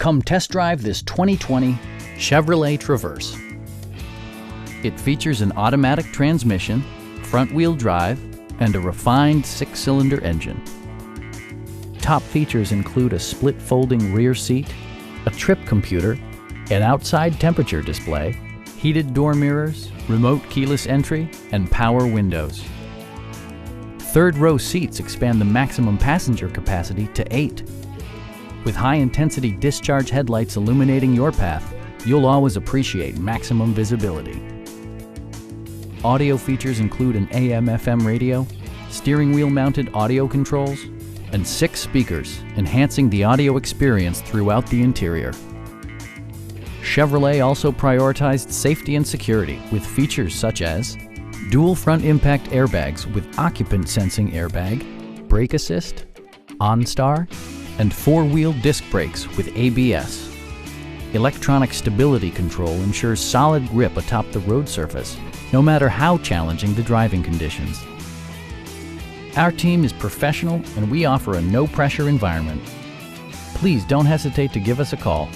Come test drive this 2020 Chevrolet Traverse. It features an automatic transmission, front-wheel drive, and a refined 6-cylinder engine. Top features include a split folding rear seat, a trip computer, an outside temperature display, heated door mirrors, remote keyless entry, and power windows. Third-row seats expand the maximum passenger capacity to 8. With high-intensity discharge headlights illuminating your path, you'll always appreciate maximum visibility. Audio features include an AM/FM radio, steering wheel mounted audio controls, and 6 speakers, enhancing the audio experience throughout the interior. Chevrolet also prioritized safety and security with features such as dual front impact airbags with occupant sensing airbag, brake assist, OnStar, and 4-wheel disc brakes with ABS. Electronic stability control ensures solid grip atop the road surface, no matter how challenging the driving conditions. Our team is professional and we offer a no-pressure environment. Please don't hesitate to give us a call.